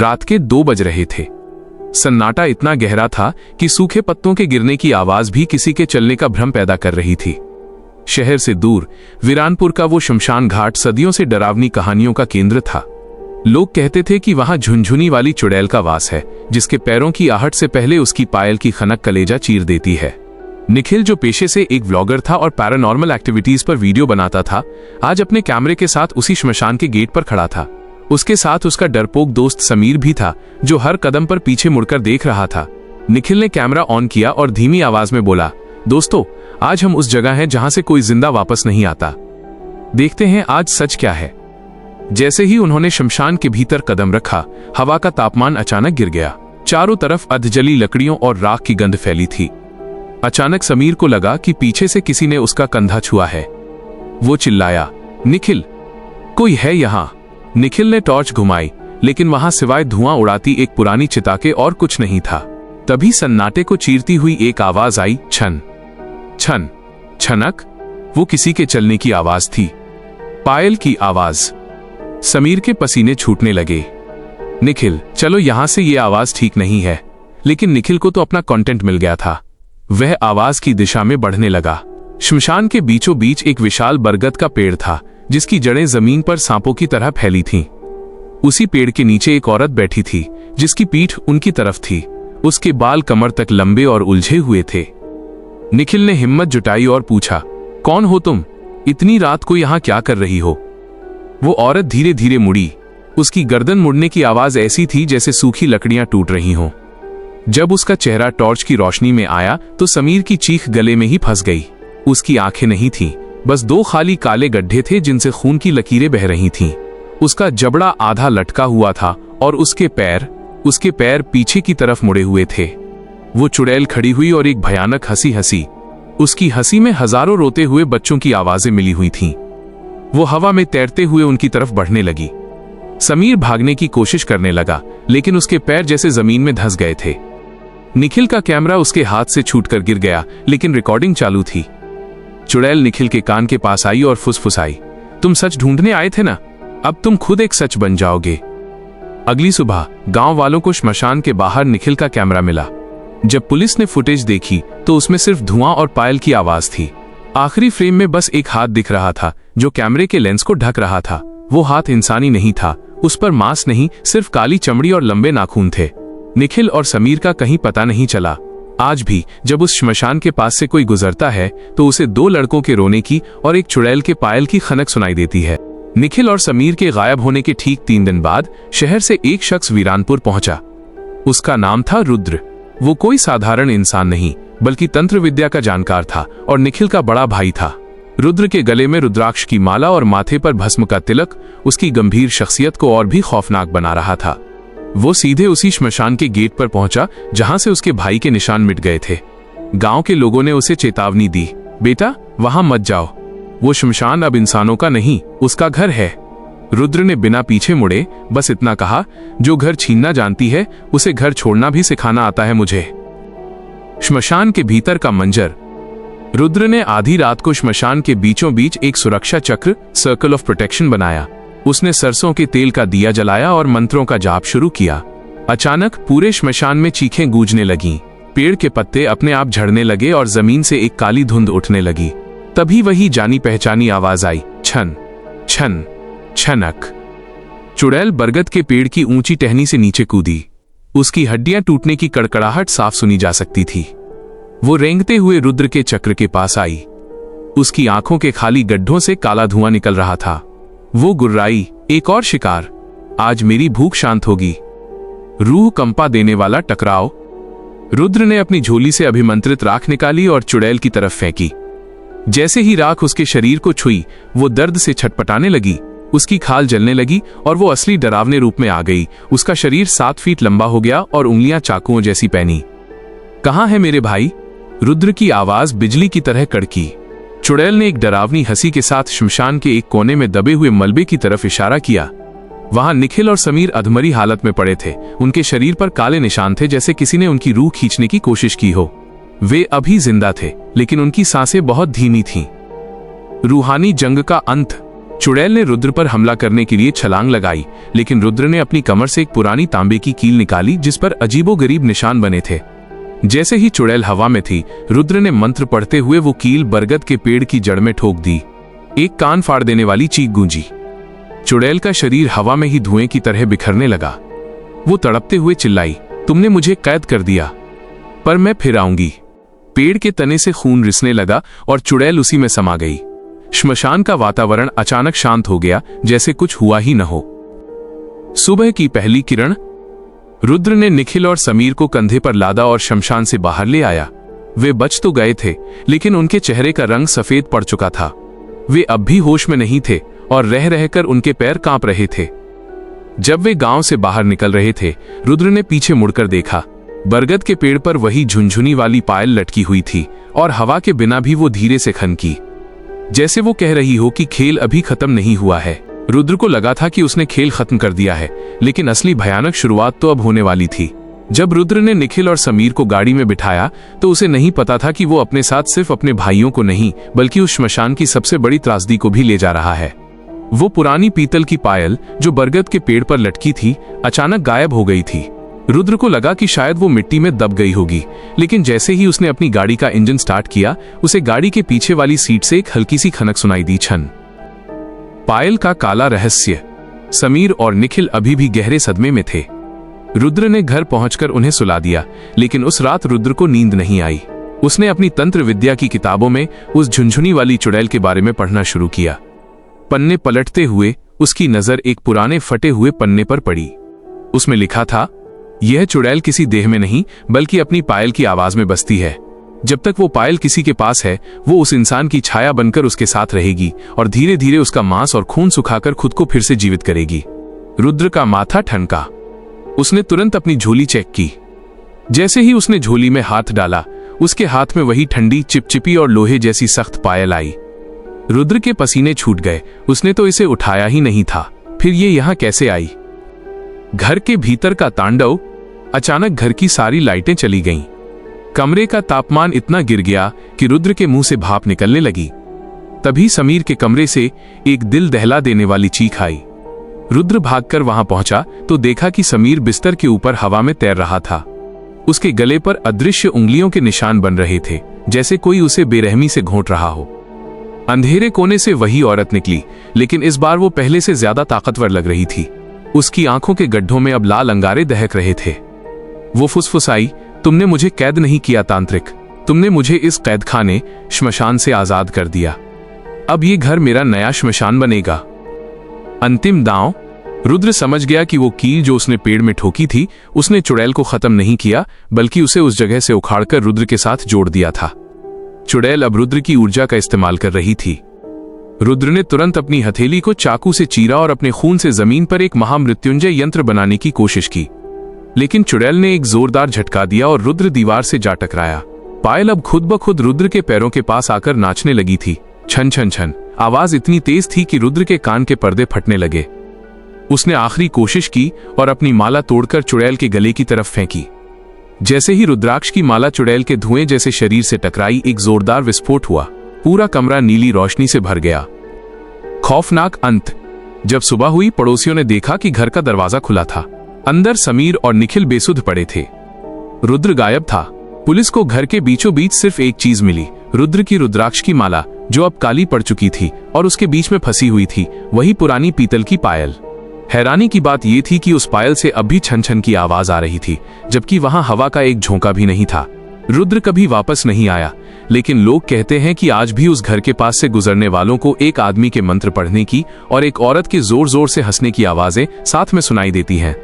रात के 2 बज रहे थे। सन्नाटा इतना गहरा था कि सूखे पत्तों के गिरने की आवाज भी किसी के चलने का भ्रम पैदा कर रही थी। शहर से दूर वीरानपुर का वो शमशान घाट सदियों से डरावनी कहानियों का केंद्र था। लोग कहते थे कि वहां झुनझुनी वाली चुड़ैल का वास है, जिसके पैरों की आहट से पहले उसकी पायल की खनक कलेजा चीर देती है। निखिल, जो पेशे से एक व्लॉगर था और पैरानॉर्मल एक्टिविटीज पर वीडियो बनाता था, आज अपने कैमरे के साथ उसी श्मशान के गेट पर खड़ा था। उसके साथ उसका डरपोक दोस्त समीर भी था, जो हर कदम पर पीछे मुड़कर देख रहा था। निखिल ने कैमरा ऑन किया और धीमी आवाज में बोला, दोस्तों, आज हम उस जगह हैं जहां से कोई जिंदा वापस नहीं आता। देखते हैं आज सच क्या है। जैसे ही उन्होंने शमशान के भीतर कदम रखा, हवा का तापमान अचानक गिर गया। चारों तरफ अधजली लकड़ियों और राख की गंध फैली थी। अचानक समीर को लगा कि पीछे से किसी ने उसका कंधा छुआ है। वो चिल्लाया, निखिल, कोई है यहाँ? निखिल ने टॉर्च घुमाई, लेकिन वहां सिवाय धुआं उड़ाती एक पुरानी चिता के और कुछ नहीं था। तभी सन्नाटे को चीरती हुई एक आवाज आई, छन छन छनक। वो किसी के चलने की आवाज थी, पायल की आवाज। समीर के पसीने छूटने लगे। निखिल, चलो यहां से, ये आवाज ठीक नहीं है। लेकिन निखिल को तो अपना कंटेंट मिल गया था। वह आवाज की दिशा में बढ़ने लगा। श्मशान के बीचों बीच एक विशाल बरगद का पेड़ था, जिसकी जड़ें जमीन पर सांपों की तरह फैली थीं। उसी पेड़ के नीचे एक औरत बैठी थी, जिसकी पीठ उनकी तरफ थी। उसके बाल कमर तक लंबे और उलझे हुए थे। निखिल ने हिम्मत जुटाई और पूछा, कौन हो तुम? इतनी रात को यहां क्या कर रही हो? वो औरत धीरे धीरे मुड़ी। उसकी गर्दन मुड़ने की आवाज ऐसी थी जैसे सूखी लकड़ियां टूट रही हों। जब उसका चेहरा टॉर्च की रोशनी में आया तो समीर की चीख गले में ही फंस गई। उसकी आंखें नहीं थीं, बस 2 खाली काले गड्ढे थे जिनसे खून की लकीरें बह रही थीं। उसका जबड़ा आधा लटका हुआ था और उसके पैर पीछे की तरफ मुड़े हुए थे। वो चुड़ैल खड़ी हुई और एक भयानक हंसी हंसी। उसकी हंसी में हजारों रोते हुए बच्चों की आवाजें मिली हुई थीं। वो हवा में तैरते हुए उनकी तरफ बढ़ने लगी। समीर भागने की कोशिश करने लगा, लेकिन उसके पैर जैसे जमीन में धंस गए थे। निखिल का कैमरा उसके हाथ से छूटकर गिर गया, लेकिन रिकॉर्डिंग चालू थी। चुड़ैल निखिल के कान के पास आई और फुसफुसाई, तुम सच ढूंढने आए थे ना? अब तुम खुद एक सच बन जाओगे। अगली सुबह गांव वालों को श्मशान के बाहर निखिल का कैमरा मिला। जब पुलिस ने फुटेज देखी तो उसमें सिर्फ धुआं और पायल की आवाज थी। आखिरी फ्रेम में बस एक हाथ दिख रहा था, जो कैमरे के लेंस को ढक रहा था। वो हाथ इंसानी नहीं था, उस पर मांस नहीं, सिर्फ काली चमड़ी और लंबे नाखून थे। निखिल और समीर का कहीं पता नहीं चला। आज भी जब उस श्मशान के पास से कोई गुजरता है तो उसे 2 लड़कों के रोने की और एक चुड़ैल के पायल की खनक सुनाई देती है। निखिल और समीर के गायब होने के ठीक 3 दिन बाद शहर से एक शख्स वीरानपुर पहुंचा। उसका नाम था रुद्र। वो कोई साधारण इंसान नहीं, बल्कि तंत्र विद्या का जानकार था और निखिल का बड़ा भाई था। रुद्र के गले में रुद्राक्ष की माला और माथे पर भस्म का तिलक उसकी गंभीर शख्सियत को और भी खौफनाक बना रहा था। वो सीधे उसी श्मशान के गेट पर पहुंचा जहां से उसके भाई के निशान मिट गए थे। गांव के लोगों ने उसे चेतावनी दी, बेटा वहां मत जाओ, वो श्मशान अब इंसानों का नहीं, उसका घर है। रुद्र ने बिना पीछे मुड़े बस इतना कहा, जो घर छीनना जानती है उसे घर छोड़ना भी सिखाना आता है मुझे। श्मशान के भीतर का मंजर। रुद्र ने आधी रात को श्मशान के बीचों बीच एक सुरक्षा चक्र, सर्कल ऑफ प्रोटेक्शन बनाया। उसने सरसों के तेल का दिया जलाया और मंत्रों का जाप शुरू किया। अचानक पूरे श्मशान में चीखें गूंजने लगीं। पेड़ के पत्ते अपने आप झड़ने लगे और जमीन से एक काली धुंध उठने लगी। तभी वही जानी पहचानी आवाज आई, छन छन छनक। चुड़ैल बरगद के पेड़ की ऊंची टहनी से नीचे कूदी। उसकी हड्डियां टूटने की कड़कड़ाहट साफ सुनी जा सकती थी। वो रेंगते हुए रुद्र के चक्र के पास आई। उसकी आंखों के खाली गड्ढों से काला धुआं निकल रहा था। वो गुर्राई, एक और शिकार, आज मेरी भूख शांत होगी। रूह कंपा देने वाला टकराव। रुद्र ने अपनी झोली से अभिमंत्रित राख निकाली और चुड़ैल की तरफ फेंकी। जैसे ही राख उसके शरीर को छुई, वो दर्द से छटपटाने लगी। उसकी खाल जलने लगी और वो असली डरावने रूप में आ गई। उसका शरीर 7 फीट लंबा हो गया और उंगलियां चाकुओं जैसी पैनी। कहाँ है मेरे भाई? रुद्र की आवाज बिजली की तरह कड़की। चुड़ैल ने एक डरावनी हंसी के साथ श्मशान के एक कोने में दबे हुए मलबे की तरफ इशारा किया। वहां निखिल और समीर अधमरी हालत में पड़े थे। उनके शरीर पर काले निशान थे, जैसे किसी ने उनकी रूह खींचने की कोशिश की हो। वे अभी जिंदा थे, लेकिन उनकी सांसें बहुत धीमी थीं। रूहानी जंग का अंत। चुड़ैल ने रुद्र पर हमला करने के लिए छलांग लगाई, लेकिन रुद्र ने अपनी कमर से एक पुरानी तांबे की कील निकाली जिस पर अजीबोगरीब निशान बने थे। जैसे ही चुड़ैल हवा में थी, रुद्र ने मंत्र पढ़ते हुए वो कील बरगद के पेड़ की जड़ में ठोक दी। एक कान फाड़ देने वाली चीख गूंजी। चुड़ैल का शरीर हवा में ही धुएं की तरह बिखरने लगा। वो तड़पते हुए चिल्लाई, तुमने मुझे कैद कर दिया, पर मैं फिर आऊंगी। पेड़ के तने से खून रिसने लगा और चुड़ैल उसी में समा गई। श्मशान का वातावरण अचानक शांत हो गया, जैसे कुछ हुआ ही न हो। सुबह की पहली किरण। रुद्र ने निखिल और समीर को कंधे पर लादा और शमशान से बाहर ले आया। वे बच तो गए थे, लेकिन उनके चेहरे का रंग सफेद पड़ चुका था। वे अब भी होश में नहीं थे और रह रहकर उनके पैर कांप रहे थे। जब वे गांव से बाहर निकल रहे थे, रुद्र ने पीछे मुड़कर देखा। बरगद के पेड़ पर वही झुनझुनी वाली पायल लटकी हुई थी और हवा के बिना भी वो धीरे से खनकी, जैसे वो कह रही हो कि खेल अभी खत्म नहीं हुआ है। रुद्र को लगा था कि उसने खेल खत्म कर दिया है, लेकिन असली भयानक शुरुआत तो अब होने वाली थी। जब रुद्र ने निखिल और समीर को गाड़ी में बिठाया, तो उसे नहीं पता था कि वो अपने साथ सिर्फ अपने भाइयों को नहीं, बल्कि उस श्मशान की सबसे बड़ी त्रासदी को भी ले जा रहा है। वो पुरानी पीतल की पायल जो बरगद के पेड़ पर लटकी थी, अचानक गायब हो गई थी। रुद्र को लगा कि शायद वो मिट्टी में दब गई होगी, लेकिन जैसे ही उसने अपनी गाड़ी का इंजन स्टार्ट किया, उसे गाड़ी के पीछे वाली सीट से एक हल्की सी खनक सुनाई दी। छन। पायल का काला रहस्य। समीर और निखिल अभी भी गहरे सदमे में थे। रुद्र ने घर पहुंचकर उन्हें सुला दिया, लेकिन उस रात रुद्र को नींद नहीं आई। उसने अपनी तंत्र विद्या की किताबों में उस झुनझुनी वाली चुड़ैल के बारे में पढ़ना शुरू किया। पन्ने पलटते हुए उसकी नजर एक पुराने फटे हुए पन्ने पर पड़ी। उसमें लिखा था, यह चुड़ैल किसी देह में नहीं, बल्कि अपनी पायल की आवाज में बसती है। जब तक वो पायल किसी के पास है, वो उस इंसान की छाया बनकर उसके साथ रहेगी और धीरे धीरे उसका मांस और खून सुखाकर खुद को फिर से जीवित करेगी। रुद्र का माथा ठनका। उसने तुरंत अपनी झोली चेक की। जैसे ही उसने झोली में हाथ डाला, उसके हाथ में वही ठंडी, चिपचिपी और लोहे जैसी सख्त पायल आई। रुद्र के पसीने छूट गए। उसने तो इसे उठाया ही नहीं था, फिर ये यहां कैसे आई? घर के भीतर का तांडव। अचानक घर की सारी लाइटें चली गईं। कमरे का तापमान इतना गिर गया कि रुद्र के मुंह से भाप निकलने लगी। तभी समीर के कमरे से एक दिल दहला देने वाली चीख आई। रुद्र भागकर वहां पहुंचा तो देखा कि समीर बिस्तर के ऊपर हवा में तैर रहा था। उसके गले पर अदृश्य उंगलियों के निशान बन रहे थे, जैसे कोई उसे बेरहमी से घोंट रहा हो। अंधेरे कोने से वही औरत निकली, लेकिन इस बार वो पहले से ज्यादा ताकतवर लग रही थी। उसकी आंखों के गड्ढों में अब लाल अंगारे दहक रहे थे। वो फुसफुसाई, तुमने मुझे कैद नहीं किया तांत्रिक, तुमने मुझे इस कैदखाने श्मशान से आजाद कर दिया। अब ये घर मेरा नया श्मशान बनेगा। अंतिम दांव। रुद्र समझ गया कि वो कील जो उसने पेड़ में ठोकी थी, उसने चुड़ैल को खत्म नहीं किया, बल्कि उसे उस जगह से उखाड़कर रुद्र के साथ जोड़ दिया था। चुड़ैल अब रुद्र की ऊर्जा का इस्तेमाल कर रही थी। रुद्र ने तुरंत अपनी हथेली को चाकू से चीरा और अपने खून से जमीन पर एक महामृत्युंजय यंत्र बनाने की कोशिश की, लेकिन चुड़ैल ने एक जोरदार झटका दिया और रुद्र दीवार से जा टकराया। पायल अब खुद ब खुद रुद्र के पैरों के पास आकर नाचने लगी थी। छन छन छन। आवाज इतनी तेज थी कि रुद्र के कान के पर्दे फटने लगे। उसने आखिरी कोशिश की और अपनी माला तोड़कर चुड़ैल के गले की तरफ फेंकी। जैसे ही रुद्राक्ष की माला चुड़ैल के धुएं जैसे शरीर से टकराई, एक जोरदार विस्फोट हुआ। पूरा कमरा नीली रोशनी से भर गया। खौफनाक अंत। जब सुबह हुई, पड़ोसियों ने देखा कि घर का दरवाजा खुला था। अंदर समीर और निखिल बेसुध पड़े थे। रुद्र गायब था। पुलिस को घर के बीचों बीच सिर्फ एक चीज मिली, रुद्र की रुद्राक्ष की माला, जो अब काली पड़ चुकी थी और उसके बीच में फंसी हुई थी वही पुरानी पीतल की पायल। हैरानी की बात यह थी कि उस पायल से अब भी छन छन की आवाज आ रही थी, जबकि वहां हवा का एक झोंका भी नहीं था। रुद्र कभी वापस नहीं आया, लेकिन लोग कहते हैं कि आज भी उस घर के पास से गुजरने वालों को एक आदमी के मंत्र पढ़ने की और एक औरत के जोर जोर से हंसने की आवाजें साथ में सुनाई देती हैं।